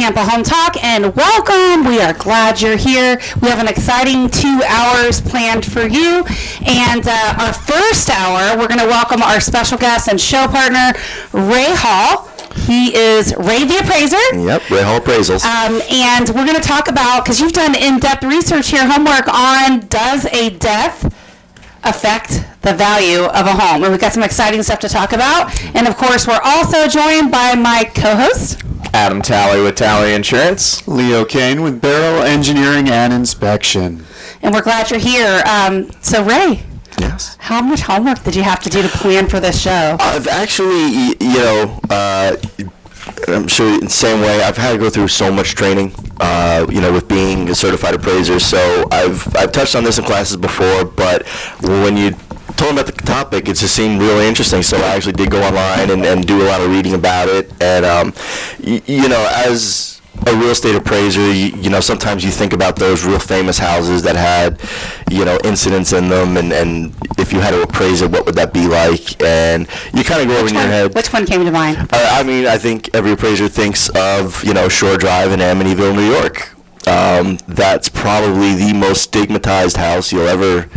Tampa Home Talk, and welcome. We are glad you're here. We have an exciting 2 hours planned for you. And our first hour, we're going to welcome our special guest and show partner, Ray Hall. He is Ray the Appraiser. Yep, Ray Hall Appraisals. And we're going to talk about, because you've done in-depth research here, homework on does a death affect the value of a home. And we've got some exciting stuff to talk about. And of course, we're also joined by my co-host, Adam Talley with Talley Insurance. Leo Kane with Beryl Engineering and Inspection. And we're glad you're here. So Ray, Yes. how much homework did you have to do to plan for this show? I've actually, I'm sure in the same way, I've had to go through so much training, with being a certified appraiser. So I've touched on this in classes before, but when you told me about the topic, it just seemed really interesting. So I actually did go online and do a lot of reading about it. And, as a real estate appraiser, sometimes you think about those real famous houses that had, incidents in them, and if you had to appraise it, what would that be like? And you kind of go over in your head. Which one came to mind? I think every appraiser thinks of, Shore Drive in Amityville, New York. That's probably the most stigmatized house you'll ever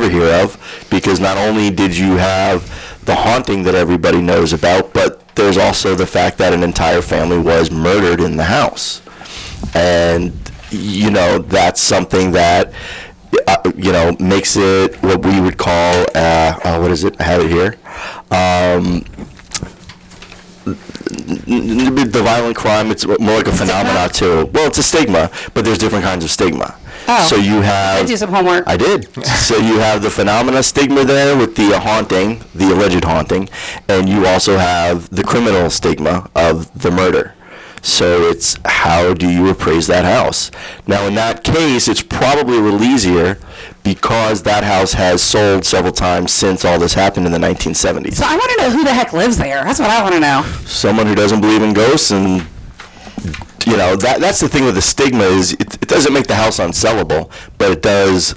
hear of, because not only did you have the haunting that everybody knows about, but there's also the fact that an entire family was murdered in the house. And, that's something that, makes it what we would call, what is it? I have it here. The violent crime, it's more like a phenomena too. Well, it's a stigma, but there's different kinds of stigma. Oh, so you have. I did some homework. I did. So you have the phenomena stigma there with the haunting, the alleged haunting, and you also have the criminal stigma of the murder. So it's how do you appraise that house? Now in that case, it's probably a little easier because that house has sold several times since all this happened in the 1970s. So I want to know who the heck lives there. That's what I want to know. Someone who doesn't believe in ghosts, and that's the thing with the stigma is it doesn't make the house unsellable, but it does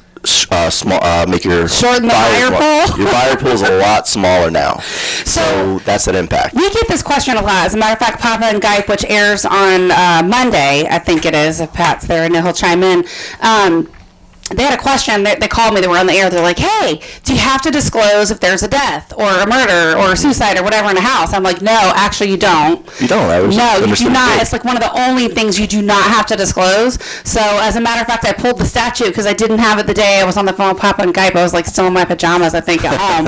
make your shorten the buyer pool. Your buyer pool is a lot smaller now. So that's that impact. We get this question a lot. As a matter of fact, Papa and Gype, which airs on Monday, I think it is, if Pat's there, and he'll chime in. They had a question. They called me. They were on the air. They're like, hey, do you have to disclose if there's a death or a murder or a suicide or whatever in a house? I'm like, no, actually you don't. You don't. No, you do not. It's like one of the only things you do not have to disclose. So as a matter of fact, I pulled the statute because I didn't have it the day I was on the phone with Papa and Gype. I was like still in my pajamas, I think, at home.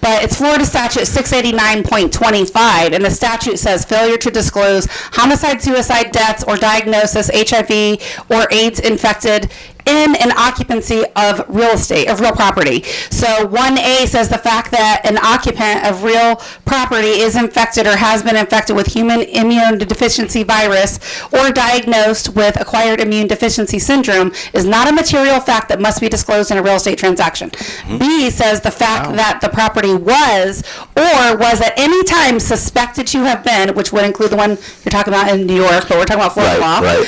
But it's Florida Statute 689.25, and the statute says failure to disclose homicide, suicide, deaths, or diagnosis, HIV, or AIDS infected in an occupancy of real estate, of real property. So 1A says the fact that an occupant of real property is infected or has been infected with human immune deficiency virus or diagnosed with acquired immune deficiency syndrome is not a material fact that must be disclosed in a real estate transaction. Mm-hmm. B says the fact that the property was or was at any time suspected to have been, which would include the one you're talking about in New York, but we're talking about Florida law. Right.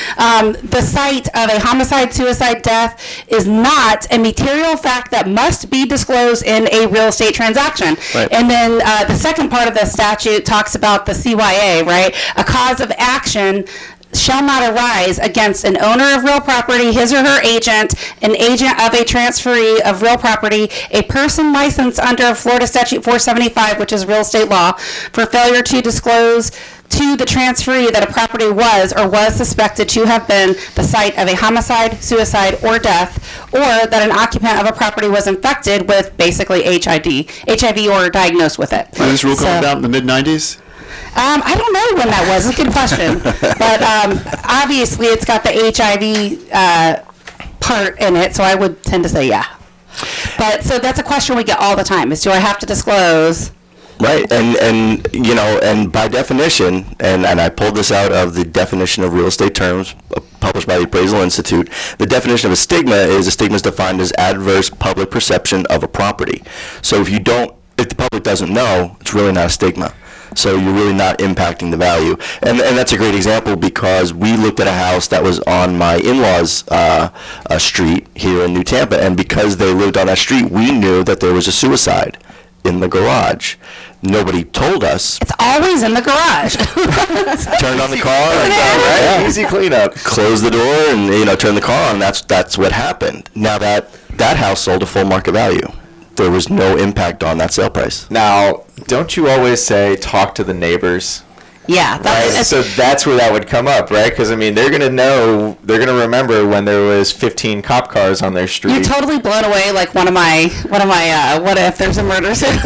The site of a homicide, suicide, death is not a material fact that must be disclosed in a real estate transaction. Right. And then the second part of the statute talks about the CYA, right? A cause of action shall not arise against an owner of real property, his or her agent, an agent of a transferee of real property, a person licensed under Florida Statute 475, which is real estate law, for failure to disclose to the transferee that a property was or was suspected to have been the site of a homicide, suicide, or death, or that an occupant of a property was infected with basically HIV or diagnosed with it. When this rule came about in the mid-90s? I don't know when that was. It's a good question. But obviously it's got the HIV part in it, so I would tend to say yeah. But so that's a question we get all the time is, do I have to disclose? Right, and by definition, and I pulled this out of the definition of real estate terms published by the Appraisal Institute, the definition of a stigma is defined as adverse public perception of a property. So if the public doesn't know, it's really not a stigma. So you're really not impacting the value. And that's a great example because we looked at a house that was on my in-laws' street here in New Tampa, and because they lived on that street, we knew that there was a suicide in the garage. Nobody told us. It's always in the garage. Turned on the car. Right? Easy cleanup. Close the door and turn the car on. That's what happened. Now that house sold a full market value. There was no impact on that sale price. Now, don't you always say talk to the neighbors? Yeah. Right? So that's where that would come up, right? Because they're gonna remember when there was 15 cop cars on their street. You're totally blown away, like one of my what if there's a murder scene?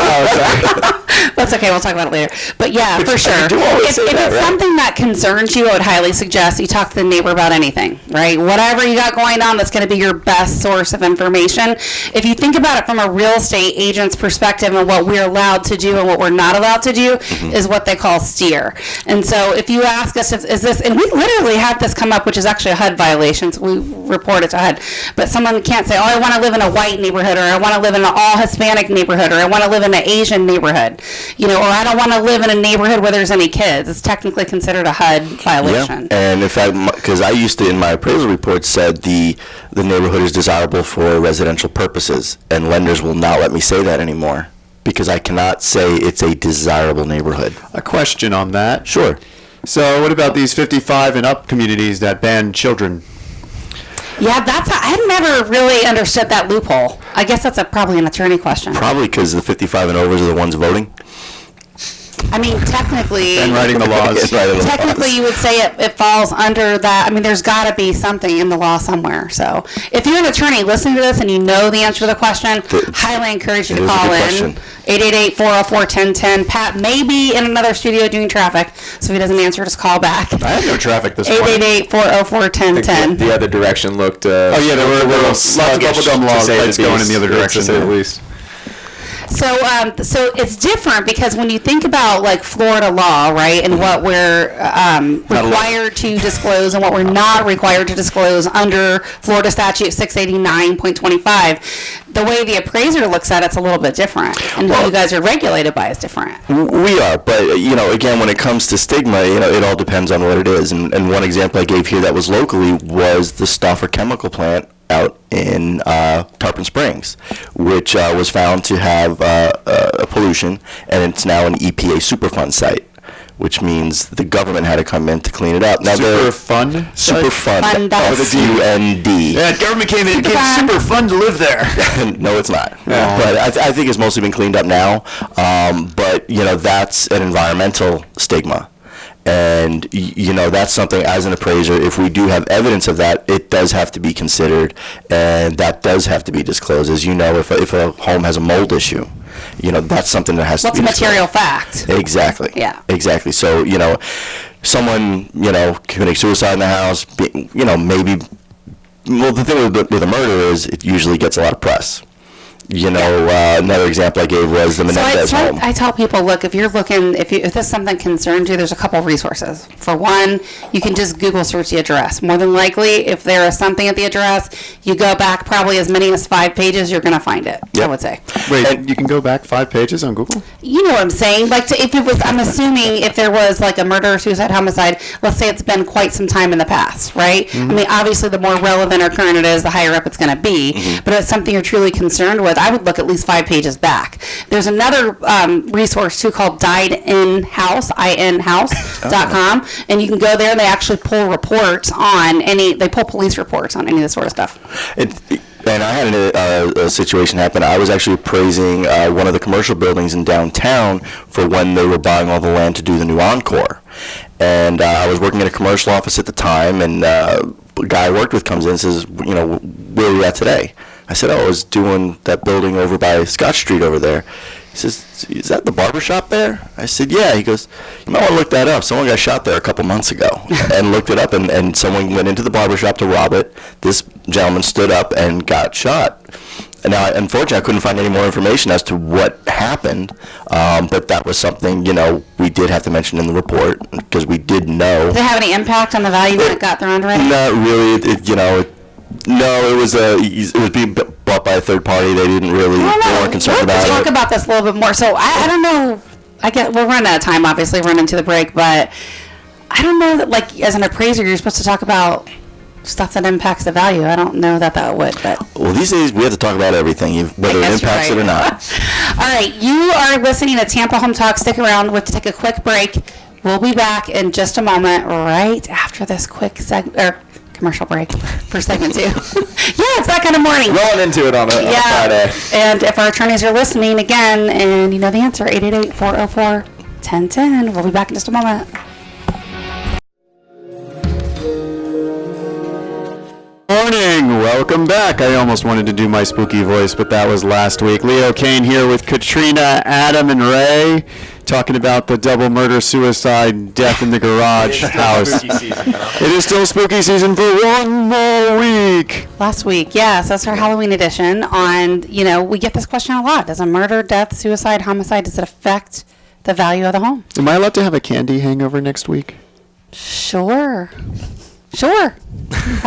That's okay, we'll talk about it later. But yeah, for sure. If it's something that concerns you, I would highly suggest you talk to the neighbor about anything, right? Whatever you got going on, that's going to be your best source of information. If you think about it from a real estate agent's perspective and what we're allowed to do and what we're not allowed to do is what they call steer. And so if you ask us, is this, and we literally had this come up, which is actually a HUD violation, so we report it to HUD, but someone can't say, oh, I want to live in a white neighborhood, or I want to live in an all Hispanic neighborhood, or I want to live in an Asian neighborhood, or I don't want to live in a neighborhood where there's any kids. It's technically considered a HUD violation. Yeah. And in fact, because I used to, in my appraisal report, said the neighborhood is desirable for residential purposes, and lenders will not let me say that anymore, because I cannot say it's a desirable neighborhood. A question on that. Sure. So what about these 55 and up communities that ban children? Yeah, I've never really understood that loophole. I guess that's probably an attorney question. Probably because the 55 and overs are the ones voting. I mean, technically... And writing the laws. Technically, you would say it falls under that. I mean, there's got to be something in the law somewhere. So if you're an attorney listening to this and you know the answer to the question, highly encourage you to call in. 888-404-1010. Pat may be in another studio doing traffic, so if he doesn't answer, just call back. I have no traffic this morning. 888-404-1010. The other direction looked... there were lots of bubblegum lights going in the other direction, to say the least. So it's different because when you think about like Florida law, right, and what we're required to disclose and what we're not required to disclose under Florida Statute 689.25, the way the appraiser looks at it's a little bit different, and what you guys are regulated by is different. We are, but again, when it comes to stigma, it all depends on what it is. And one example I gave here that was locally was the Stauffer chemical plant out in Tarpon Springs, which was found to have a pollution, and it's now an EPA Superfund site, which means the government had to come in to clean it up. Now Superfund? Superfund, F-U-N-D. Yeah, government came in and became super fun to live there. No, it's not. Yeah. But I think it's mostly been cleaned up now. But, that's an environmental stigma. And, that's something as an appraiser, if we do have evidence of that, it does have to be considered, and that does have to be disclosed. As you know, if a home has a mold issue, that's something that has to be disclosed. What's a material fact? Exactly. Yeah. Exactly. So, someone, committing suicide in the house, maybe, well, the thing with a murder is it usually gets a lot of press. Another example I gave was the Menendez home. I tell people, look, if you're looking, if this is something concerns you, there's a couple resources. For one, you can just Google search the address. More than likely, if there is something at the address, you go back probably as many as 5 pages, you're going to find it, I would say. Wait, you can go back 5 pages on Google? You know what I'm saying? Like, if it was, I'm assuming if there was like a murder, suicide, homicide, let's say it's been quite some time in the past, right? Mm-hmm. I mean, obviously, the more relevant or current it is, the higher up it's going to be. Mm-hmm. But if it's something you're truly concerned with, I would look at least 5 pages back. There's another resource too called inhouse.com, and you can go there and they actually pull reports on they pull police reports on any of this sort of stuff. And I had a situation happen. I was actually appraising one of the commercial buildings in downtown for when they were buying all the land to do the new Encore. And I was working in a commercial office at the time, and the guy I worked with comes in and says, where are you at today? I said, I was doing that building over by Scott Street over there. He says, is that the barber shop there? I said, yeah. He goes, you might want to look that up. Someone got shot there a couple months ago. And looked it up, and someone went into the barber shop to rob it. This gentleman stood up and got shot. And now, unfortunately, I couldn't find any more information as to what happened, but that was something, we did have to mention in the report, because we did know. Did it have any impact on the value when it got there underwriting? Not really. No, it was being bought by a third party. They didn't really, they weren't concerned about it. Let's talk about this a little bit more. So I don't know. We're running out of time, obviously, running to the break, but I don't know that, like, as an appraiser, you're supposed to talk about stuff that impacts the value. I don't know that would, but. Well, these days we have to talk about everything, whether it impacts it or not. All right, you are listening to Tampa Home Talk. Stick around. We'll take a quick break. We'll be back in just a moment, right after this quick commercial break for segment 2. Yeah, it's that kind of morning. Rolling into it on a Friday. And if our attorneys are listening again, and you know the answer, 888-404-1010. We'll be back in just a moment. Morning, welcome back. I almost wanted to do my spooky voice, but that was last week. Leo Kane here with Katrina, Adam, and Ray, talking about the double murder, suicide, death in the garage house. It is still spooky season for one more week. Last week, yes, that's our Halloween edition. We get this question a lot. Does a murder, death, suicide, homicide, does it affect the value of the home? Am I allowed to have a candy hangover next week? Sure. How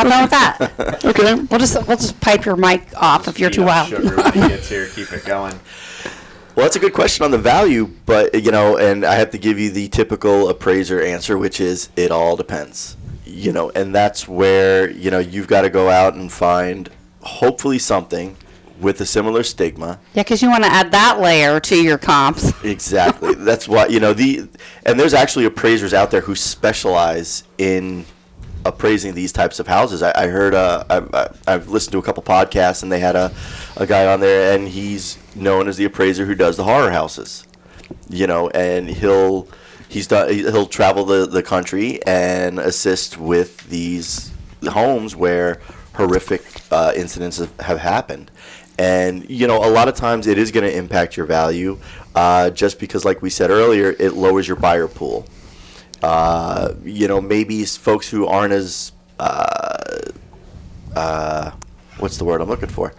about with that? Okay. We'll just pipe your mic off if you're too wild. Sugar when he gets here, keep it going. Well, that's a good question on the value, but, and I have to give you the typical appraiser answer, which is it all depends. And that's where, you've got to go out and find hopefully something with a similar stigma. Yeah, because you want to add that layer to your comps. Exactly. That's why, and there's actually appraisers out there who specialize in appraising these types of houses. I heard, I've listened to a couple podcasts, and they had a guy on there, and he's known as the appraiser who does the horror houses, and he'll travel the country and assist with these homes where horrific incidents have happened. And, a lot of times it is going to impact your value just because, like we said earlier, it lowers your buyer pool. Maybe folks who aren't as, what's the word I'm looking for?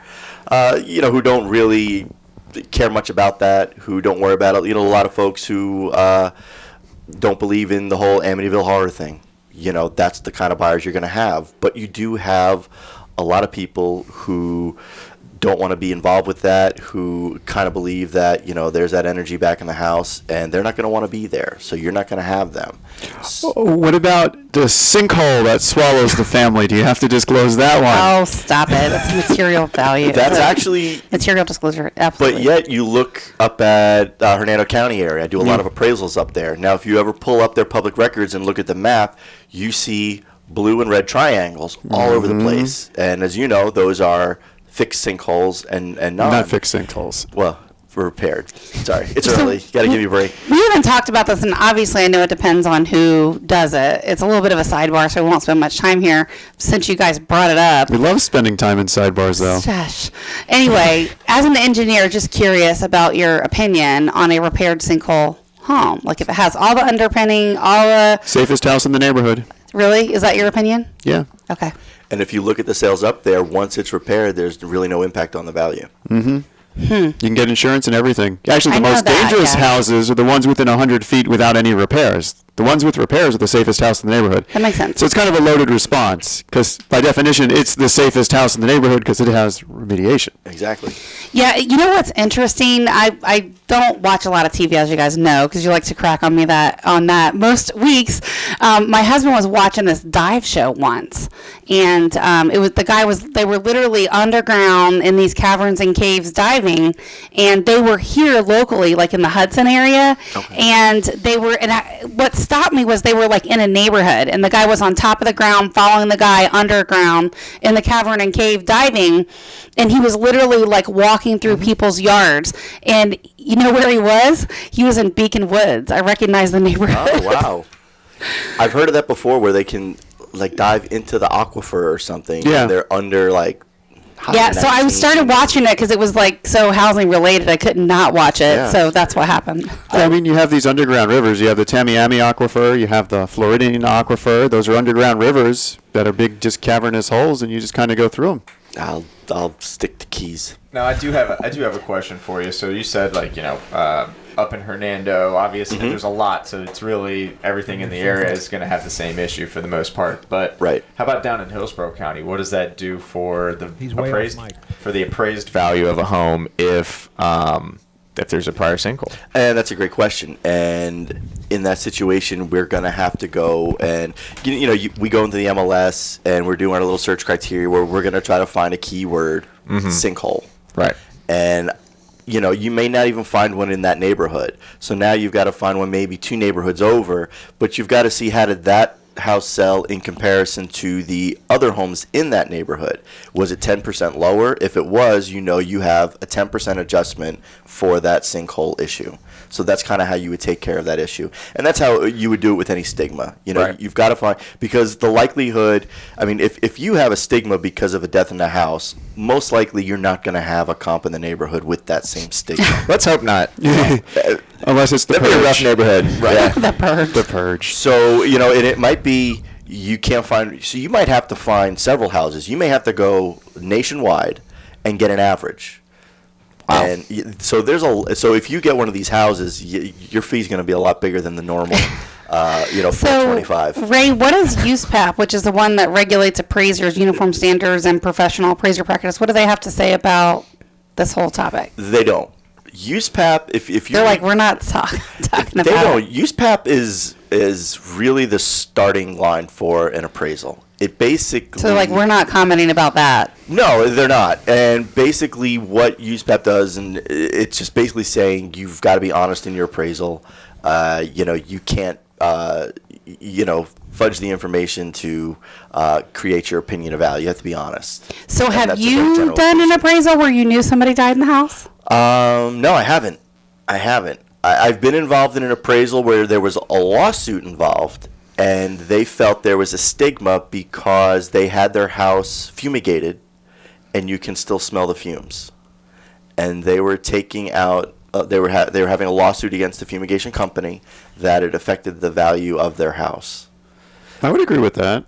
Who don't really care much about that, who don't worry about it. A lot of folks who don't believe in the whole Amityville horror thing. That's the kind of buyers you're going to have. But you do have a lot of people who don't want to be involved with that, who kind of believe that, there's that energy back in the house, and they're not going to want to be there, so you're not going to have them. What about the sinkhole that swallows the family? Do you have to disclose that one? Oh, stop it. That's material value. That's actually material disclosure, absolutely. But yet you look up at Hernando County area. I do a lot of appraisals up there. Now, if you ever pull up their public records and look at the map, you see blue and red triangles all over the place. And as you know, those are fixed sinkholes and not fixed sinkholes. Well, repaired. Sorry, it's early. You got to give me a break. We haven't talked about this, and obviously I know it depends on who does it. It's a little bit of a sidebar, so we won't spend much time here since you guys brought it up. We love spending time in sidebars, though. Shush. Anyway, as an engineer, just curious about your opinion on a repaired sinkhole home. Like if it has all the underpinning, all the... Safest house in the neighborhood. Really? Is that your opinion? Yeah. Okay. And if you look at the sales up there, once it's repaired, there's really no impact on the value. Mm-hmm. You can get insurance and everything. Actually, the most dangerous yeah. houses are the ones within 100 feet without any repairs. The ones with repairs are the safest house in the neighborhood. That makes sense. So it's kind of a loaded response because, by definition, it's the safest house in the neighborhood because it has remediation. Exactly. Yeah, you know what's interesting? I don't watch a lot of TV, as you guys know, because you like to crack on me on that most weeks. My husband was watching this dive show once, and they were literally underground in these caverns and caves diving, and they were here locally, like in the Hudson area, and they were. What stopped me was they were like in a neighborhood, and the guy was on top of the ground following the guy underground in the cavern and cave diving, and he was literally like walking through people's yards. And you know where he was? He was in Beacon Woods. I recognize the neighborhood. Oh, wow. I've heard of that before where they can like dive into the aquifer or something. Yeah. And they're under like... Yeah, so I started watching it because it was like so housing related. I couldn't not watch it, so that's what happened. Yeah, I mean, you have these underground rivers. You have the Tamiami Aquifer, you have the Floridian Aquifer. Those are underground rivers that are big, just cavernous holes, and you just kind of go through them. I'll stick to keys. Now I do have a question for you. So you said up in Hernando, obviously there's a lot, so it's really everything in the area is going to have the same issue for the most part. But how about down in Hillsborough County? What does that do for the appraised value of a home if if there's a prior sinkhole? And that's a great question. And in that situation, we're going to have to go and, we go into the MLS and we're doing our little search criteria where we're going to try to find a keyword, sinkhole. Right. And, you may not even find one in that neighborhood. So now you've got to find one maybe 2 neighborhoods over, but you've got to see how did that house sell in comparison to the other homes in that neighborhood. Was it 10% lower? If it was, you have a 10% adjustment for that sinkhole issue. So that's kind of how you would take care of that issue. And that's how you would do it with any stigma. Right. You've got to find, because the likelihood, if you have a stigma because of a death in the house, most likely you're not going to have a comp in the neighborhood with that same stigma. Let's hope not. Unless it's the That'd be a rough purge. neighborhood. Right. The purge. So, and it might be you can't find, so you might have to find several houses. You may have to go nationwide and get an average. Wow. And so so if you get one of these houses, your fee's going to be a lot bigger than the normal, $425. So, Ray, what is USPAP, which is the one that regulates appraisers, uniform standards, and professional appraiser practice? What do they have to say about this whole topic? They don't. USPAP, if you... They're like, we're not talking about They don't. USPAP is really the starting line for an appraisal. It basically... So, we're not commenting about that. No, they're not. And basically what USPAP does, and it's just basically saying you've got to be honest in your appraisal. You can't, fudge the information to create your opinion of value. You have to be honest. So And have that's a very you general done an appraisal where you knew somebody died in the house? No, I haven't. I've been involved in an appraisal where there was a lawsuit involved, and they felt there was a stigma because they had their house fumigated, and you can still smell the fumes. And they were taking out, they were having a lawsuit against the fumigation company that it affected the value of their house. I would agree with that.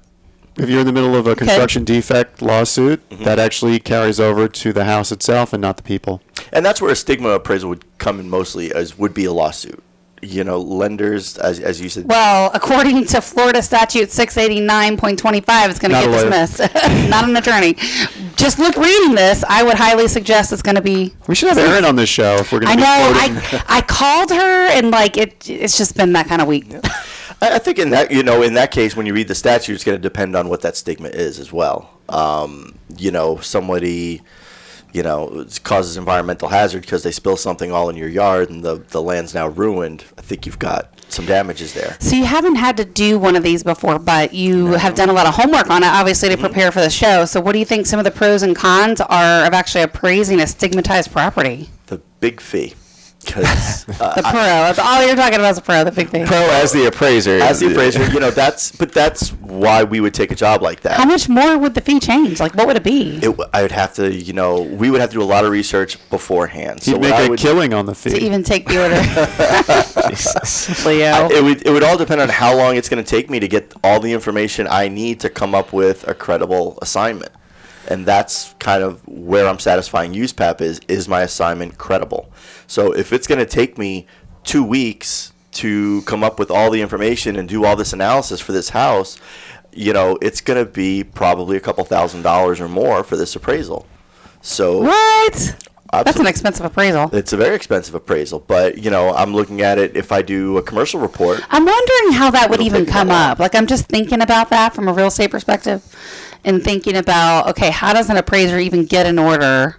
If you're in the middle of a construction defect lawsuit, that actually carries over to the house itself and not the people. And that's where a stigma appraisal would come in mostly, would be a lawsuit. Lenders, as you said. Well, according to Florida Statute 689.25, it's going to Not get a lawyer. dismissed. Not an attorney. Just reading this, I would highly suggest it's going to be. We should have Erin on this show if we're going I to know. be quoting. I called her, and it's just been that kind of week. I think in that case, when you read the statute, it's going to depend on what that stigma is as well. Somebody, causes environmental hazard because they spill something all in your yard and the land's now ruined. I think you've got some damages there. So you haven't had to do one of these before, but you have done a lot of homework on it, obviously, to prepare for the show. So what do you think some of the pros and cons are of actually appraising a stigmatized property? The big fee. Because The pro. That's all you're talking about is the pro, the big thing. Pro as the appraiser. that's why we would take a job like that. How much more would the fee change? What would it be? I would have to, we would have to do a lot of research beforehand. You'd make a killing on the To fee. even take the order. Leo. It would all depend on how long it's going to take me to get all the information I need to come up with a credible assignment. And that's kind of where I'm satisfying USPAP is my assignment credible? So if it's going to take me 2 weeks to come up with all the information and do all this analysis for this house, it's going to be probably a couple $1,000s or more for this appraisal. So What? That's an expensive appraisal. It's a very expensive appraisal, but I'm looking at it. If I do a commercial report, I'm wondering how that would It'll even take come that long. up. I'm just thinking about that from a real estate perspective and thinking about, okay, how does an appraiser even get an order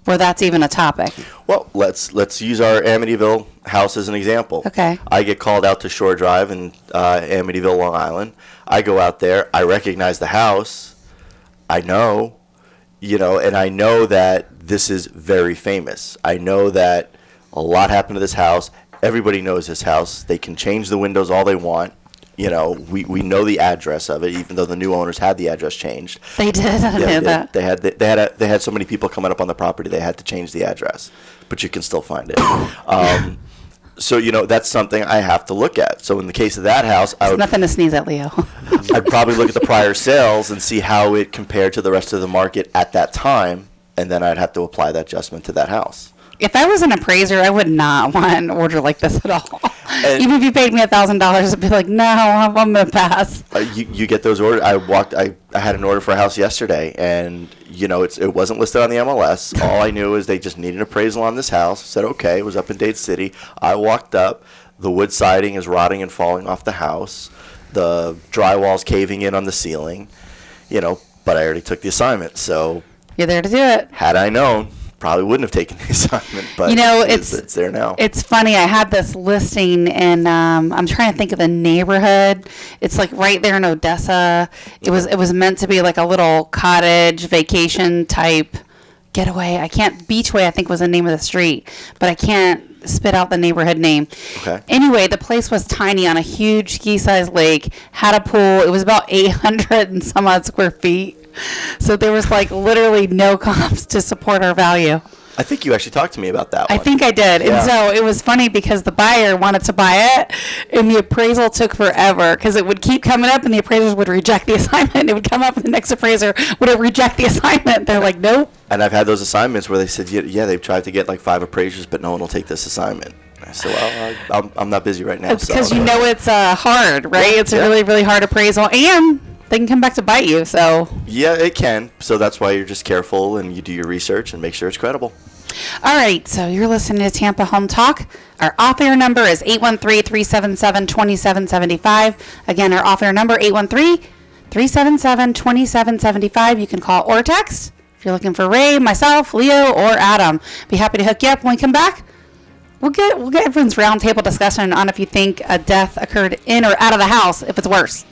where that's even a topic? well, let's use our Amityville house as an example. Okay. I get called out to Shore Drive in Amityville, Long Island. I go out there. I recognize the house. I know, and I know that this is very famous. I know that a lot happened to this house. Everybody knows this house. They can change the windows all they want. We know the address of it, even though the new owners had the address changed. They did. I Yeah, knew that. they had so many people coming up on the property, they had to change the address, but you can still find it. So that's something I have to look at. So in the case of that house, Nothing to sneeze at, Leo. I'd probably look at the prior sales and see how it compared to the rest of the market at that time, and then I'd have to apply that adjustment to that house. If I was an appraiser, I would not want an order like this at all. Even if you paid me $1,000, I'd be like, no, I'm gonna pass. You get those orders. I had an order for a house yesterday, and it wasn't listed on the MLS. All I knew is they just needed an appraisal on this house. Said okay. It was up in Dade City. I walked up. The wood siding is rotting and falling off the house. The drywall's caving in on the ceiling. But I already took the assignment, so you're there to do it. Had I known, probably wouldn't have taken the assignment, but it's there now. It's funny. I had this listing, and I'm trying to think of the neighborhood. It's like right there in Odessa. It was meant to be like a little cottage vacation type getaway. Beachway, I think, was the name of the street, but I can't spit out the neighborhood name. Okay. Anyway, the place was tiny on a huge ski-sized lake, had a pool. It was about 800 and some odd square feet. So there was like literally no comps to support our value. I think you actually talked to me about that one. I think I did. Yeah. And so it was funny because the buyer wanted to buy it, and the appraisal took forever because it would keep coming up, and the appraisers would reject the assignment. It would come up, and the next appraiser would reject the assignment. They're like, nope. And I've had those assignments where they said, yeah, they've tried to get like 5 appraisers, but no one will take this assignment. I said, well, I'm not busy right now. It's because it's hard, right? Yeah, it's a really, really hard appraisal, and they can come back to bite you. So yeah, it can. So that's why you're just careful and you do your research and make sure it's credible. All right, so you're listening to Tampa Home Talk. Our off-air number is 813-377-2775. Again, our off-air number, 813-377-2775. You can call or text if you're looking for Ray, myself, Leo, or Adam. Be happy to hook you up. When we come back, we'll get everyone's roundtable discussion on if you think a death occurred in or out of the house, if it's worse.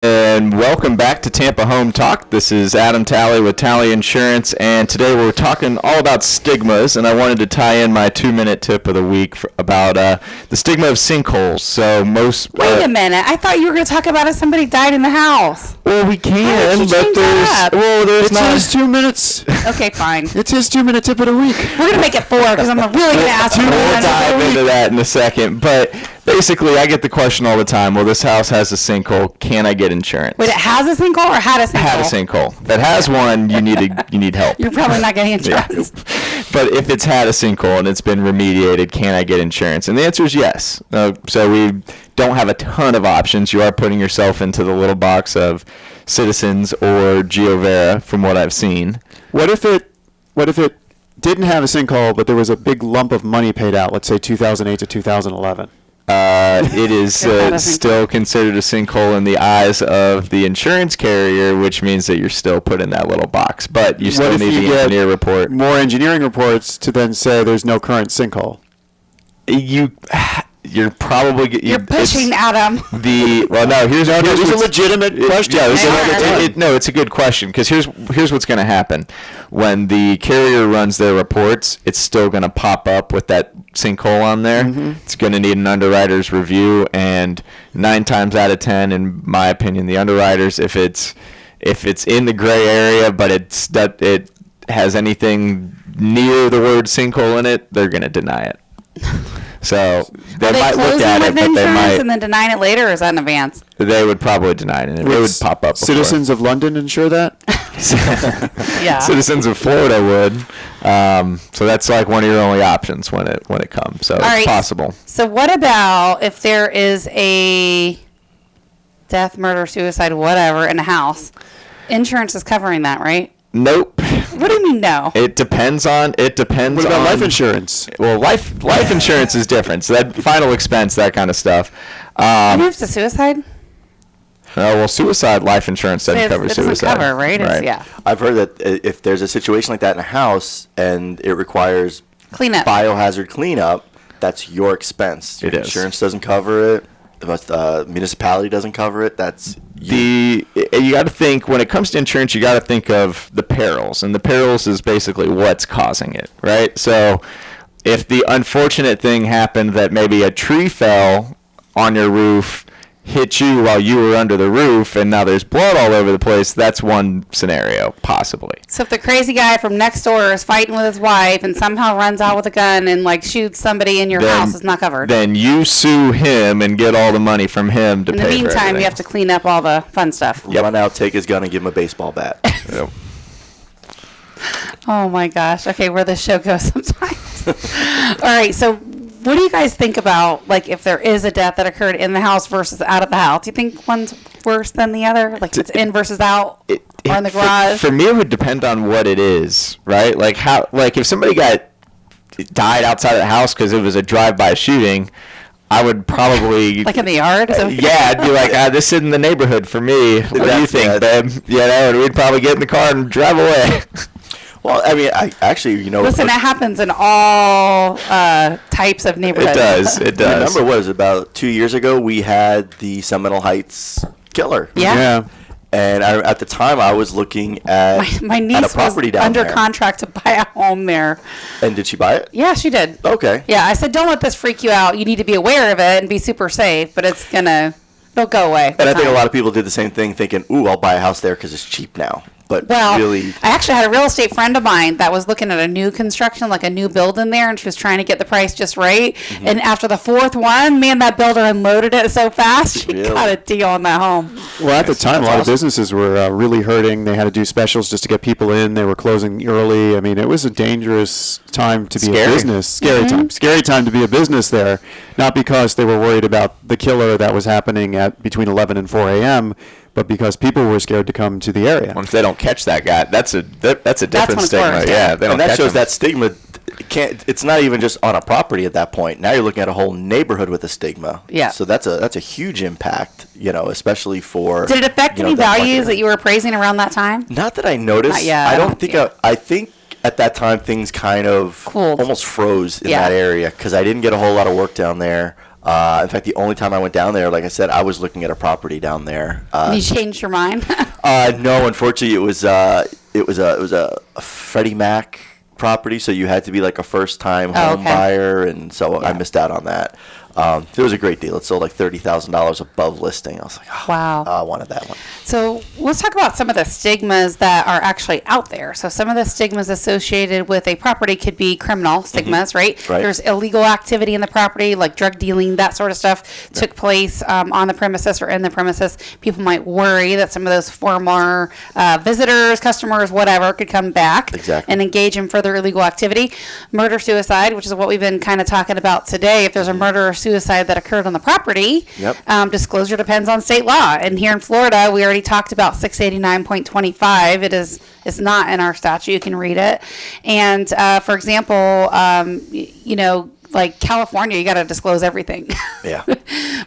And welcome back to Tampa Home Talk. This is Adam Talley with Talley Insurance, and today we're talking all about stigmas, and I wanted to tie in my 2-minute tip of the week about the stigma of sinkholes. So Wait a minute. I thought you were going to talk about if somebody died in the house. Well, we can, but there's It's his 2 minutes. Okay, fine. It's his 2-minute tip of the week. We're going to make it 4 because I'm really going to ask you. We'll dive into that in a second, but basically, I get the question all the time, well, this house has a sinkhole. Can I get insurance? Wait, it has a sinkhole or had a sinkhole? Had a sinkhole. If it has one, you need help. You're probably not getting insurance. Yeah. But if it's had a sinkhole and it's been remediated, can I get insurance? And the answer is yes. So we don't have a ton of options. You are putting yourself into the little box of Citizens or GeoVera, from what I've seen. What if it didn't have a sinkhole, but there was a big lump of money paid out, let's say 2008 to 2011? It is still considered a sinkhole in the eyes of the insurance carrier, which means that you're still put in that little box. But you still need the engineer report. More engineering reports to then say there's no current sinkhole. You're probably you're pushing Adam. Here's a legitimate question. Yeah, it's a good question, because here's what's going to happen when the carrier runs their reports. It's still going to pop up with that sinkhole on there. Mm-hmm. It's going to need an underwriter's review, and 9 times out of 10, in my opinion, the underwriters, if it's in the gray area, but it has anything near the word sinkhole in it, they're going to deny it. So they might look at it, but they might, and then deny it later, or is that in advance? They would probably deny it, and it would pop up. Citizens of London insure that? Yeah. Citizens of Florida would. So that's like one of your only options when it comes. So it's possible. So what about if there is a death, murder, suicide, whatever in a house? Insurance is covering that, right? Nope. What do you mean no? It depends. What about life insurance? Well, life insurance is different. So that final expense, that kind of stuff. And if it's suicide? Suicide life insurance doesn't cover suicide. It doesn't cover, right? Yeah. I've heard that if there's a situation like that in a house and it requires cleanup, biohazard cleanup, that's your expense. It is. Insurance doesn't cover it. The municipality doesn't cover it. You got to think, when it comes to insurance, you got to think of the perils, and the perils is basically what's causing it, right? So if the unfortunate thing happened that maybe a tree fell on your roof, hit you while you were under the roof and now there's blood all over the place, that's one scenario, possibly. So if the crazy guy from next door is fighting with his wife and somehow runs out with a gun and like shoots somebody in your house, it's not covered. Then you sue him and get all the money from him to pay for everything. In the meantime, you have to clean up all the fun stuff. Run out, take his gun, and give him a baseball bat. Yep. Oh my gosh. Okay, where this show goes sometimes. All right, so what do you guys think about, like, if there is a death that occurred in the house versus out of the house? Do you think one's worse than the other? Like, it's in versus out, or in the garage? For me, it would depend on what it is, right? Like, if somebody died outside of the house because it was a drive-by shooting, I would probably... Like in the yard? Yeah, I'd be like, this isn't the neighborhood for me. What do you think, babe? And we'd probably get in the car and drive away. Well, I mean, I actually, Listen, it happens in all types of neighborhoods. It does. Remember, what was it, about 2 years ago, we had the Seminole Heights killer. Yeah. And at the time, I was looking at my at niece a property was down under there. contract to buy a home there. And did she buy it? Yeah, she did. Okay. Yeah, I said, don't let this freak you out. You need to be aware of it and be super safe, but it'll go away. And I think a lot of people did the same thing, thinking, ooh, I'll buy a house there because it's cheap now. But really... I actually had a real estate friend of mine that was looking at a new construction, like a new building there, and she was trying to get the price just right. Mm-hmm. And after the fourth one, man, that builder unloaded it so fast, she got a deal on that home. Well, at the time, a lot of businesses were really hurting. They had to do specials just to get people in. They were closing early. I mean, it was a dangerous time to be a business. Scary time to be a business there. Not because they were worried about the killer that was happening at between 11 and 4 a.m., but because people were scared to come to the area. Well, if they don't catch that guy, that's a different stigma. Worse, yeah, they don't and that catch shows him. that stigma. It's not even just on a property at that point. Now you're looking at a whole neighborhood with a stigma. Yeah. So that's a huge impact, especially for. Did it affect any values that you were appraising around that time? Not that I noticed. Not yet. I don't think. I think at that time things kind of cooled. Almost froze in that area because I didn't get a whole lot of work down there. In fact, the only time I went down there, like I said, I was looking at a property down there. You changed your mind? No, unfortunately, it was a Freddie Mac property, so you had to be like a first-time home buyer, and so I missed out on that. It was a great deal. It sold like $30,000 above listing. I was like, oh, wow. I wanted that one. So let's talk about some of the stigmas that are actually out there. So some of the stigmas associated with a property could be criminal stigmas, right? There's illegal activity in the property, like drug dealing, that sort of stuff took place on the premises or in the premises. People might worry that some of those former visitors, customers, whatever, could come back and engage in further illegal activity. Murder-suicide, which is what we've been kind of talking about today. If there's a murder or suicide that occurred on the property, disclosure depends on state law. And here in Florida, we already talked about 689.25. It's not in our statute. You can read it. And for example, like California, you got to disclose everything. Yeah.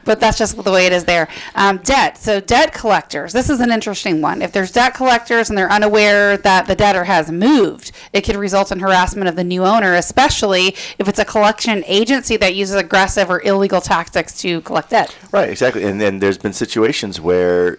But that's just the way it is there. Debt. So debt collectors. This is an interesting one. If there's debt collectors and they're unaware that the debtor has moved, it could result in harassment of the new owner, especially if it's a collection agency that uses aggressive or illegal tactics to collect debt. Right, exactly. And then there's been situations where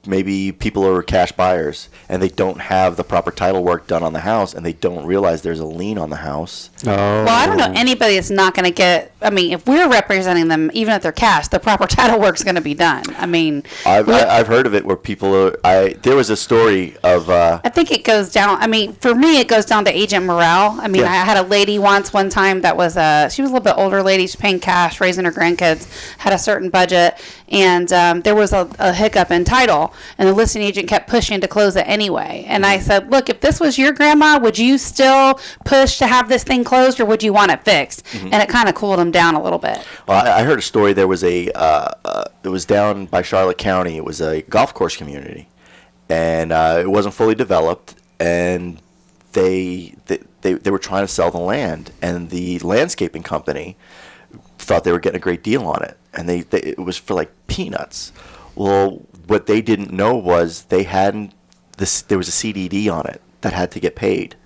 maybe people are cash buyers and they don't have the proper title work done on the house and they don't realize there's a lien on the house. Well, I don't know anybody that's not going to get, if we're representing them, even if they're cash, the proper title work's going to be done. I've heard of it where people there was a story of... I think it goes down, for me, it goes down to agent morale. I had a lady one time that was, she was a little bit older lady, she's paying cash, raising her grandkids, had a certain budget, and there was a hiccup in title, and the listing agent kept pushing to close it anyway. And I said, look, if this was your grandma, would you still push to have this thing closed, or would you want it fixed? And it kind of cooled them down a little bit. Well, I heard a story. There was it was down by Charlotte County. It was a golf course community, and it wasn't fully developed, and they were trying to sell the land, and the landscaping company thought they were getting a great deal on it, and it was for like peanuts. Well, what they didn't know was there was a CDD on it that had to get paid,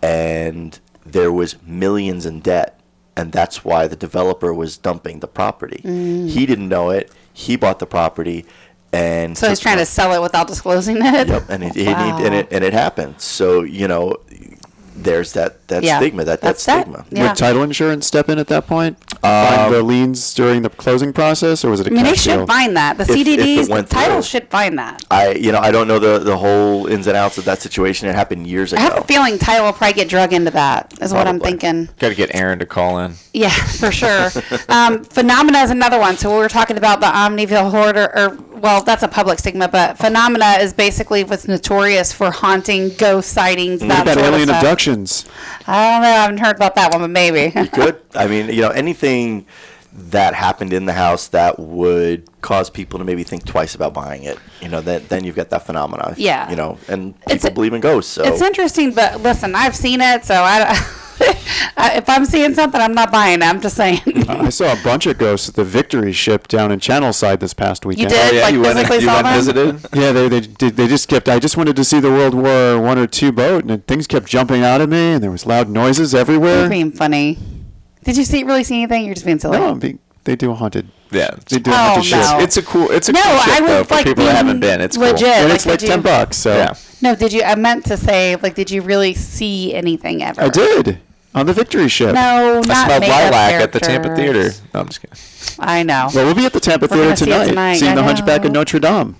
and there was millions in debt, and that's why the developer was dumping the property. He didn't know it. He bought the property, and so he's trying to sell it without disclosing it. Yep, and it happened. So there's that Yeah. stigma, that That's stigma. Yeah. Would title insurance step in at that point? Find the liens during the closing process, or was it a I mean, they cash should deal? find that. The If it CDDs, the went title through. should find that. I don't know the whole ins and outs of that situation. It happened years I ago. have a feeling title will probably get drug into that, is what I'm Probably. thinking. Got to get Aaron to call in. Yeah, for sure. Phenomena is another one. So we were talking about the Omniville hoarder, well, that's a public stigma, but phenomena is basically what's notorious for haunting, ghost sightings, What that about sort of alien stuff. abductions? I don't know. I haven't heard about that one, but maybe. Good. I mean, anything that happened in the house that would cause people to maybe think twice about buying it. Then you've got that phenomenon. Yeah. And It's people believe in ghosts. So It's interesting, but listen, I've seen it, so if I'm seeing something, I'm not buying it. I'm just saying. I saw a bunch of ghosts at the Victory ship down in Channelside this past weekend. did? Like, physically you saw went and them? visited? Yeah, they did. They just kept. I just wanted to see the World War I or II boat, and things kept jumping out at me, and there was loud noises You're everywhere. being funny. Did you really see anything? You're just being silly. No, they do a haunted. Yeah. They do a Oh, haunted ship. no. It's a cool No, ship, I though, was for like people that haven't being been. It's legit. cool. And it's like did you- $10. So Yeah. No, did you? I meant to say, did you really see anything ever? I did on the Victory ship. No, not I smelled makeup lilac at the Tampa characters. Theater. No, I'm just kidding. I know. Well, we'll be at the Tampa We're gonna Theater see it tonight, tonight, seeing I the Hunchback of know. Notre Dame.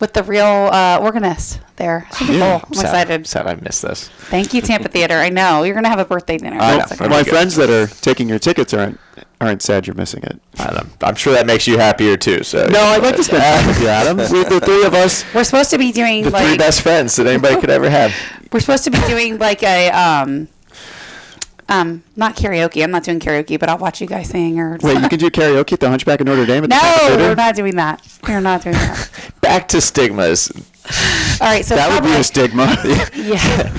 With the real organist there. Should be Yeah. cool. I'm excited. Sad I missed this. Thank you, Tampa Theater. I know. You're going to have a birthday dinner. I know. That's okay. That'd My be good. friends that are taking your tickets aren't sad you're missing it. I'm sure that makes you happier too. So No, I'd like to spend time with you, Adam. The three of us. We're supposed to be doing the three best friends that anybody could ever have. we're supposed to be doing like a not karaoke. I'm not doing karaoke, but I'll watch you guys sing or Wait, you can do karaoke at the Hunchback of Notre Dame at the Tampa No, Theater? we're not doing that. We're not doing that. Back to stigmas. All right, so That would be public- a stigma. Yeah.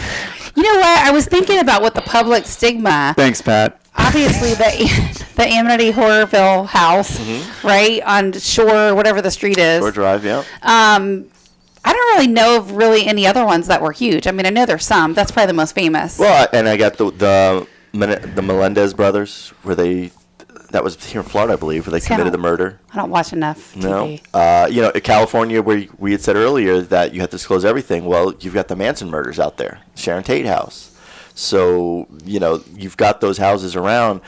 You know what? I was thinking about what the public stigma. Thanks, Pat. Obviously, the Amity Horrorville house, right on Shore, whatever the street is. Shore Drive, yeah. I don't really know of really any other ones that were huge. I mean, I know there's some. That's probably the most famous. Well, and I got the Melendez brothers, that was here in Florida, I believe, where they See, I committed the don't- murder. I don't watch enough No. TV. In California, where we had said earlier that you had to disclose everything. Well, you've got the Manson murders out there, Sharon Tate house. So, you've got those houses around.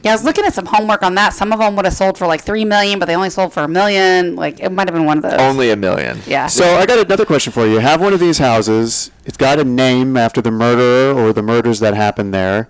Yeah, I was looking at some homework on that. Some of them would have sold for like $3 million, but they only sold for $1 million. Like, it might have been one of those. Only $1 million. Yeah. So I got another question for you. You have one of these houses. It's got a name after the murderer or the murders that happened there.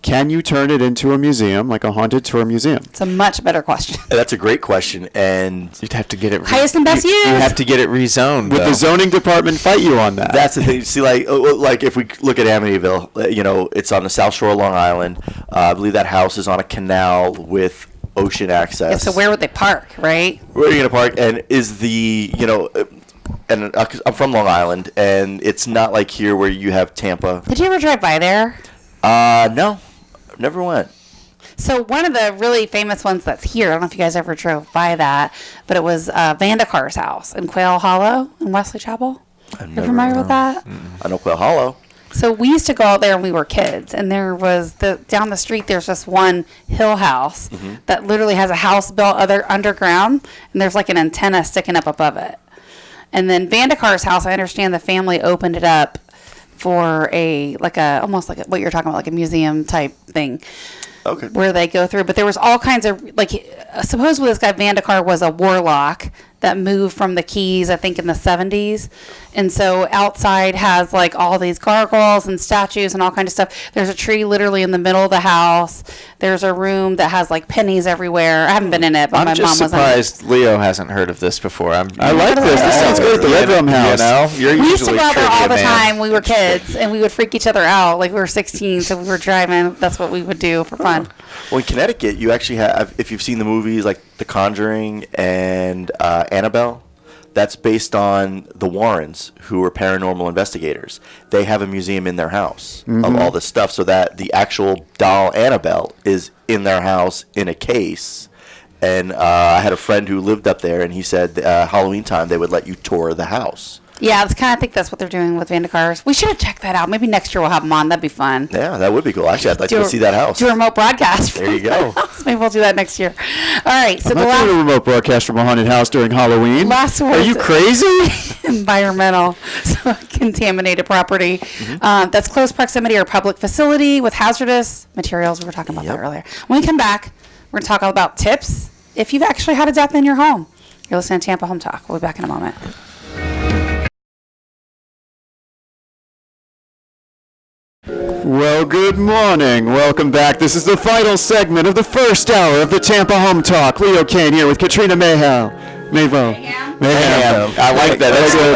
Can you turn it into a museum, like a haunted tour museum? It's a much better question. That's a great question, and You'd have to get it. Highest and best use. You have to get it rezoned. Would though. the zoning department fight you on that? that's the thing. See, like if we look at Amityville, it's on the South Shore of Long Island. I believe that house is on a canal with ocean access. Yeah, so where would they park, right? Where are you gonna park? And is and I'm from Long Island, and it's not like here where you have Tampa. Did you ever drive by there? No, never went. So one of the really famous ones that's here, I don't know if you guys ever drove by that, but it was Vandekar's house in Quail Hollow in Wesley Chapel. You're familiar with that? I know Quail Hollow. So we used to go out there when we were kids, and there was down the street. There's just one hill house that literally has a house built underground, and there's like an antenna sticking up above it. And then Vandekar's house, I understand the family opened it up for almost like what you're talking about, like a museum type thing. Okay. Where they go through, but there was all kinds of supposedly this guy Vandekar was a warlock that moved from the Keys, I think in the 70s, and so outside has like all these gargoyles and statues and all kind of stuff. There's a tree literally in the middle of the house. There's a room that has like pennies everywhere. I haven't been in it, but I'm my just mom was in it. surprised Leo hasn't heard of this before. I like this. This sounds good at the Red Rum House. You're We used to usually go out there all trivia the man. time. We were kids, and we would freak each other out. Like we were 16, so we were driving. That's what we would do for fun. Well, in Connecticut, you actually have, if you've seen the movies like The Conjuring and Annabelle, that's based on the Warrens, who were paranormal investigators. They have a museum in their house of all this stuff, so that the actual doll Annabelle is in their house in a case. And I had a friend who lived up there, and he said Halloween time they would let you tour the house. Yeah, I think that's what they're doing with Vandicars. We should have checked that out. Maybe next year we'll have them on. That'd be fun. Yeah, that would be cool. Actually, I'd like to go see that house. Do a remote broadcast. There you go. Maybe we'll do that next year. All right. So I'm not doing a remote broadcast from a haunted house during Halloween. Are you crazy? Environmental, so contaminated property. That's close proximity or public facility with hazardous materials. We were talking about that earlier. When we come back, we're going to talk all about tips if you've actually had a death in your home. You're listening to Tampa Home Talk. We'll be back in a moment. Well, good morning. Welcome back. This is the final segment of the first hour of the Tampa Home Talk. Leo Kane here with Katrina Mayhem. Mayhem. I like that.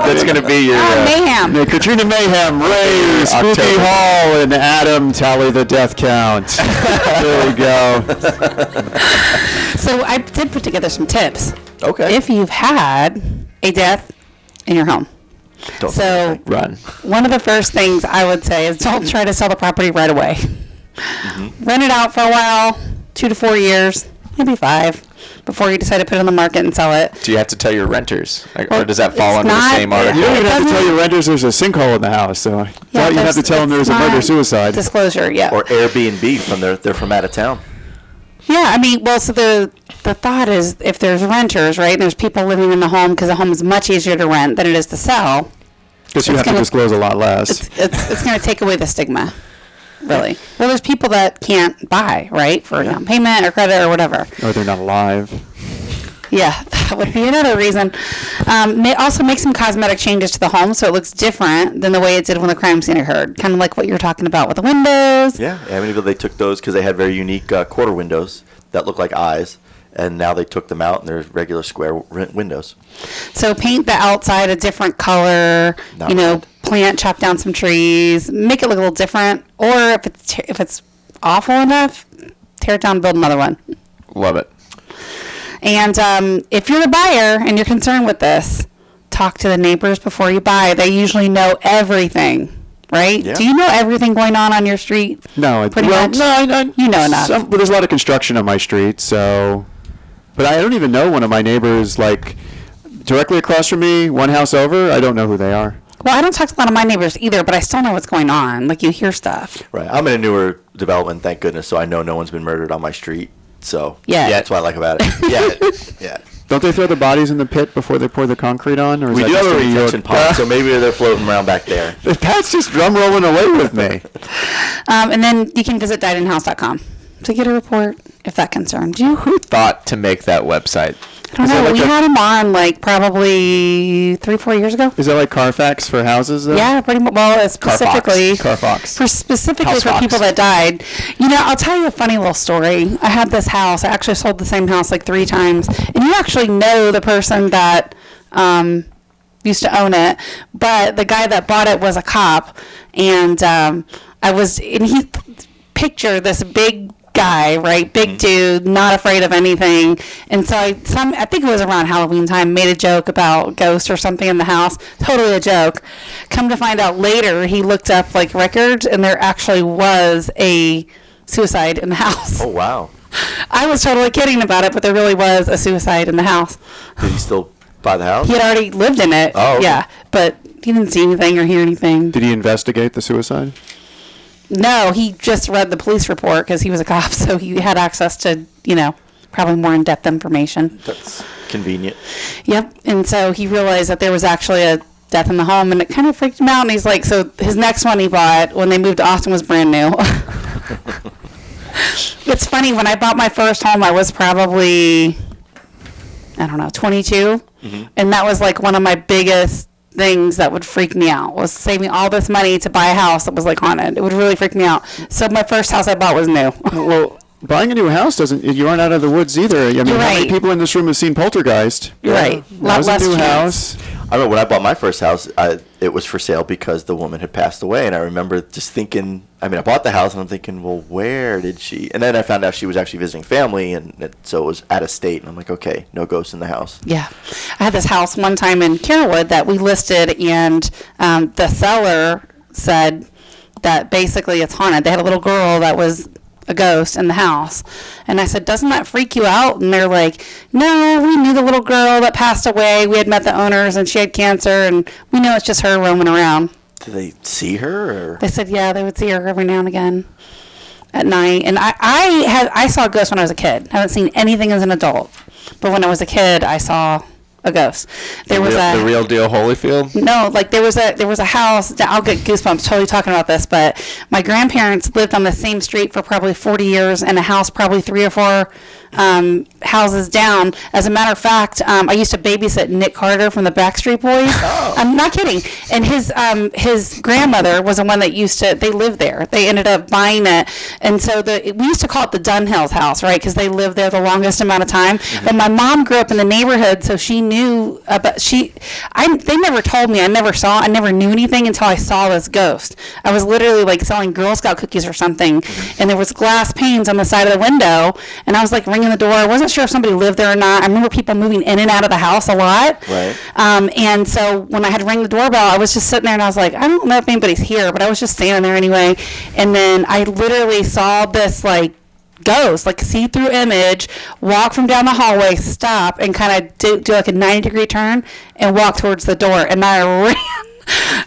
That's going to be your... Mayhem. Katrina Mayhem, Ray, Spooky Hall, and Adam tally the death count. There we go. So I did put together some tips. Okay. If you've had a death in your home. Run. One of the first things I would say is don't try to sell the property right away. Rent it out for a while, 2 to 4 years, maybe 5, before you decide to put it on the market and sell it. Do you have to tell your renters? Or does that fall under the same article? You don't even have to tell your renters there's a sinkhole in the house. So you have to tell them there's a murder-suicide. Disclosure, yeah. Or Airbnb they're from out of town. Yeah, I mean, well, so the thought is if there's renters, right, and there's people living in the home, because the home is much easier to rent than it is to sell. Because you have to disclose a lot less. It's going to take away the stigma, really. Well, there's people that can't buy, right, for down payment or credit or whatever. Or they're not alive. Yeah, that would be another reason. May also make some cosmetic changes to the home so it looks different than the way it did when the crime scene occurred. Kind of like what you were talking about with the windows. Yeah, Amityville, they took those because they had very unique quarter windows that look like eyes. And now they took them out and they're regular square windows. So paint the outside a different color, chop down some trees, make it look a little different. Or if it's awful enough, tear it down, build another one. Love it. And if you're the buyer and you're concerned with this, talk to the neighbors before you buy. They usually know everything. Right? Yeah. Do you know everything going on your street? No. Pretty much? No, you know enough. But there's a lot of construction on my street, so... But I don't even know one of my neighbors, like, directly across from me, one house over. I don't know who they are. Well, I don't talk to a lot of my neighbors either, but I still know what's going on. Like, you hear stuff. Right. I'm in a newer development, thank goodness, so I know no one's been murdered on my street. So, yeah, that's what I like about it. Yeah. Don't they throw the bodies in the pit before they pour the concrete on? Or is we that do just have a New York? retention pond, so maybe they're floating around back there. Pat's just drum rolling away with me. And then you can visit diedinhouse.com to get a report if that concerns you. Who thought to make that website? I don't know. We had him on probably 3-4 years ago. Is that like Carfax for houses, though? Yeah, pretty much. Well, specifically Carfax. Specifically for people that died. I'll tell you a funny little story. I had this house. I actually sold the same house 3 times. And you actually know the person that used to own it. But the guy that bought it was a cop. And he pictured this big guy, right? Big dude, not afraid of anything. And so I think it was around Halloween time, made a joke about ghosts or something in the house. Totally a joke. Come to find out later, he looked up records and there actually was a suicide in the house. Oh, wow. I was totally kidding about it, but there really was a suicide in the house. Did he still buy the house? He had already lived in it. Oh, okay. Yeah, but he didn't see anything or hear anything. Did he investigate the suicide? No, he just read the police report because he was a cop, so he had access to, probably more in-depth information. That's convenient. Yep, and so he realized that there was actually a death in the home, and it kind of freaked him out, and he's like, so his next one he bought when they moved to Austin was brand new. It's funny, when I bought my first home, I was probably, 22, and that was one of my biggest things that would freak me out was saving all this money to buy a house that was haunted. It would really freak me out. So my first house I bought was new. Well, buying a new house you aren't out of the woods either. I mean, You're how right. many people in this room have seen Poltergeist? You're right. That was a new house. I remember when I bought my first house, it was for sale because the woman had passed away. And I remember just thinking, I bought the house and I'm thinking, well, where did she? And then I found out she was actually visiting family. And so it was out of state. And I'm like, okay, no ghosts in the house. Yeah. I had this house one time in Carrollwood that we listed, and the seller said that basically it's haunted. They had a little girl that was a ghost in the house. And I said, doesn't that freak you out? And they're like, no, we knew the little girl that passed away. We had met the owners and she had cancer, and we know it's just her roaming around. Did they see her? Or? They said, yeah, they would see her every now and again at night. And I saw a ghost when I was a kid. I haven't seen anything as an adult. But when I was a kid, I saw a ghost. The real deal Holyfield? No, like there was a house. I'll get goosebumps totally talking about this, but my grandparents lived on the same street for probably 40 years in a house probably 3 or 4 houses down. As a matter of fact, I used to babysit Nick Carter from the Backstreet Boys. Oh. I'm not kidding. And his grandmother was the one that they lived there. They ended up buying it. And so we used to call it the Dunhill's house, right? Because they lived there the longest amount of time. Mm-hmm. But my mom grew up in the neighborhood, so she knew about, they never told me. I never knew anything until I saw this ghost. I was literally like selling Girl Scout cookies or something. Mm-hmm. And there was glass panes on the side of the window. And I was like ringing the door. I wasn't sure if somebody lived there or not. I remember people moving in and out of the house a lot. Right. And so when I had to ring the doorbell, I was just sitting there and I was like, I don't know if anybody's here, but I was just standing there anyway. And then I literally saw this like ghost, like see-through image, walk from down the hallway, stop, and kind of do like a 90-degree turn and walk towards the door. And I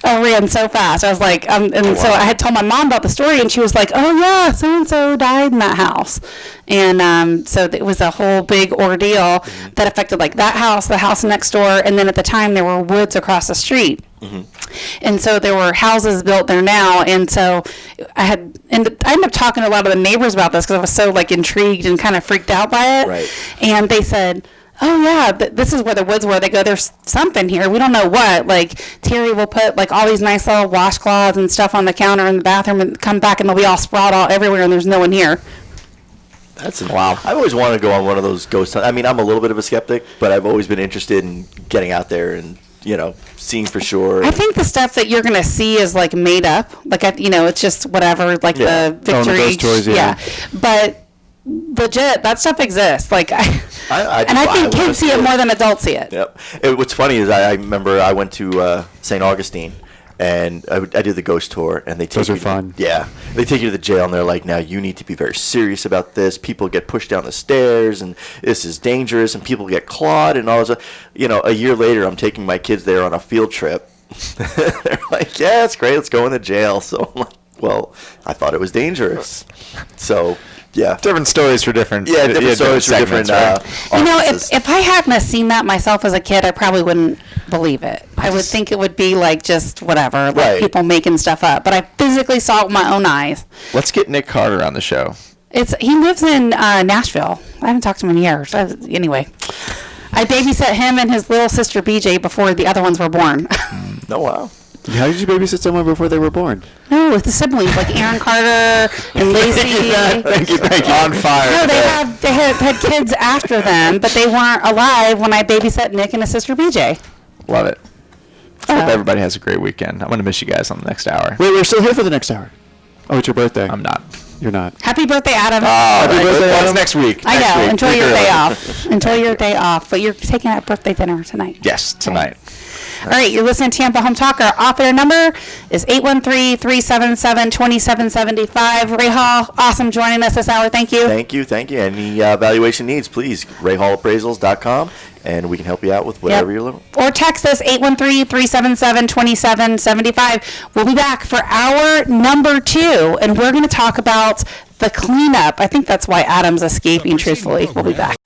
ran so fast. I was like, so I had told my mom about the story, and she was like, oh yeah, so-and-so died in that house. And so it was a whole big ordeal that affected like that house, the house next door, and then at the time there were woods across the street. Mm-hmm. And so there were houses built there now, and so I ended up talking to a lot of the neighbors about this because I was so like intrigued and kind of freaked out by it. Right. And they said, oh yeah, this is where the woods were. They go, there's something here. We don't know what. Like Terry will put like all these nice little washcloths and stuff on the counter in the bathroom and come back and they'll be all sprawled all everywhere and there's no one here. That's wow. I've always wanted to go on one of those ghost hunts. I mean, I'm a little bit of a skeptic, but I've always been interested in getting out there and, seeing for sure. I think the stuff that you're going to see is like made up. Like, it's just whatever, like the victory. Ghost toys, yeah. But legit, that stuff exists. Like, I think kids see it more than adults see it. Yep. What's funny is I remember I went to St. Augustine, and I did the ghost tour, and they take those you are fun. Yeah, they take you to the jail, and they're like, now you need to be very serious about this. People get pushed down the stairs, and this is dangerous, and people get clawed, and all this. A year later, I'm taking my kids there on a field trip. They're like, yeah, it's great. Let's go in the jail. So I'm like, well, I thought it was dangerous. So. Yeah, different stories for different. Yeah, different stories for different. Right? If I hadn't seen that myself as a kid, I probably wouldn't believe it. I would think it would be like just whatever, like people making stuff up. But I physically saw it with my own eyes. Let's get Nick Carter on the show. He lives in Nashville. I haven't talked to him in years. Anyway, I babysat him and his little sister BJ before the other ones were born. Oh wow. How did you babysit someone before they were born? No, with the siblings like Aaron Carter and Lacey. Thank you. On fire. No, they had kids after them, but they weren't alive when I babysat Nick and his sister BJ. Love it. I hope everybody has a great weekend. I'm going to miss you guys on the next hour. Wait, we're still here for the next hour. Oh, it's your birthday. I'm not. You're not. Happy birthday, Adam. Happy birthday, Adam. Next week. I know. Week. Enjoy your day off. Enjoy your day off. But you're taking a birthday dinner tonight. Yes, tonight. All right, you're listening to Tampa Home Talk. Our operator number is 813-377-2775. Ray Hall, awesome joining us this hour. Thank you. Thank you. Any valuation needs, please, RayHallAppraisals.com, and we can help you out with whatever you're looking for. Or text us 813-377-2775. We'll be back for hour number 2, and we're going to talk about the cleanup. I think that's why Adam's escaping, truthfully. We'll be back.